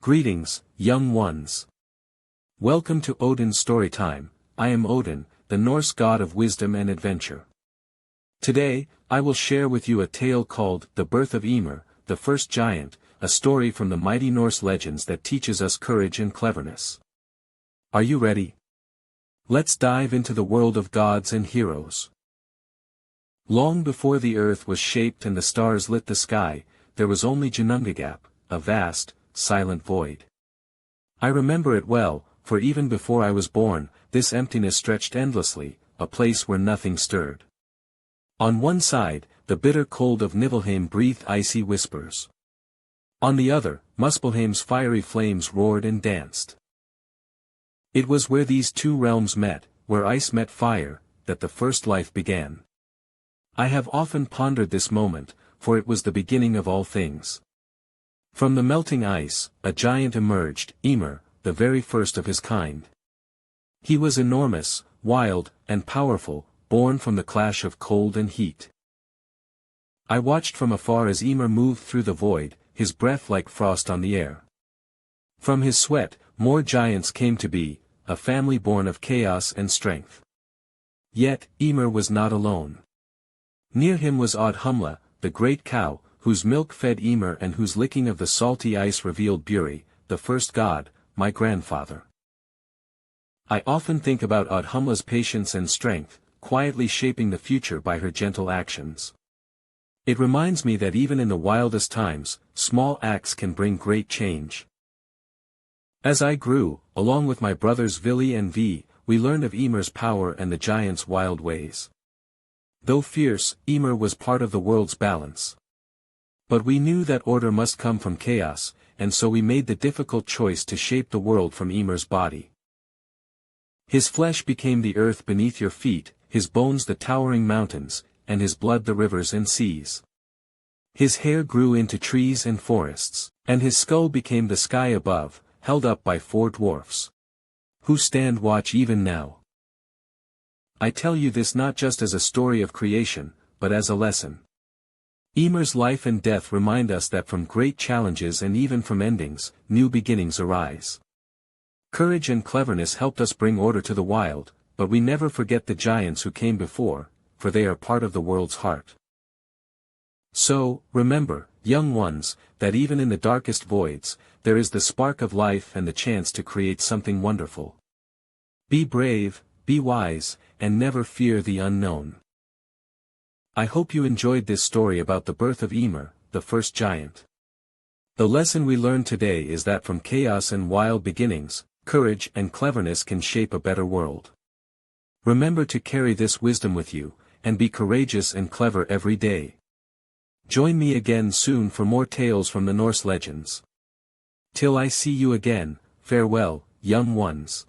Greetings, young ones. Welcome to Odin's Storytime. I am Odin, the Norse god of wisdom and adventure. Today, I will share with you a tale called The Birth of Ymir, the First Giant, a story from the mighty Norse legends that teaches us courage and cleverness. Are you ready? Let's dive into the world of gods and heroes. Long before the earth was shaped and the stars lit the sky, there was only Ginnungagap, a vast, silent void. I remember it well, for even before I was born, this emptiness stretched endlessly, a place where nothing stirred. On one side, the bitter cold of Niflheim breathed icy whispers. On the other, Muspelheim's fiery flames roared and danced. It was where these two realms met, where ice met fire, that the first life began. I have often pondered this moment, for it was the beginning of all things. From the melting ice, a giant emerged, Ymir, the very first of his kind. He was enormous, wild, and powerful, born from the clash of cold and heat. I watched from afar as Ymir moved through the void, his breath like frost on the air. From his sweat, more giants came to be, a family born of chaos and strength. Yet, Ymir was not alone. Near him was Audhumla, the great cow, whose milk fed Ymir and whose licking of the salty ice revealed Buri, the first god, my grandfather. I often think about Audhumla's patience and strength, quietly shaping the future by her gentle actions. It reminds me that even in the wildest times, small acts can bring great change. As I grew, along with my brothers Vili and Vi, we learned of Ymir's power and the giant's wild ways. Though fierce, Ymir was part of the world's balance. But we knew that order must come from chaos, and so we made the difficult choice to shape the world from Ymir's body. His flesh became the earth beneath your feet, his bones the towering mountains, and his blood the rivers and seas. His hair grew into trees and forests, and his skull became the sky above, held up by four dwarfs, who stand watch even now. I tell you this not just as a story of creation, but as a lesson. Ymir's life and death remind us that from great challenges and even from endings, new beginnings arise. Courage and cleverness helped us bring order to the wild, but we never forget the giants who came before, for they are part of the world's heart. So, remember, young ones, that even in the darkest voids, there is the spark of life and the chance to create something wonderful. Be brave, be wise, and never fear the unknown. I hope you enjoyed this story about the birth of Ymir, the first giant. The lesson we learned today is that from chaos and wild beginnings, courage and cleverness can shape a better world. Remember to carry this wisdom with you, and be courageous and clever every day. Join me again soon for more tales from the Norse legends. Till I see you again, farewell, young ones.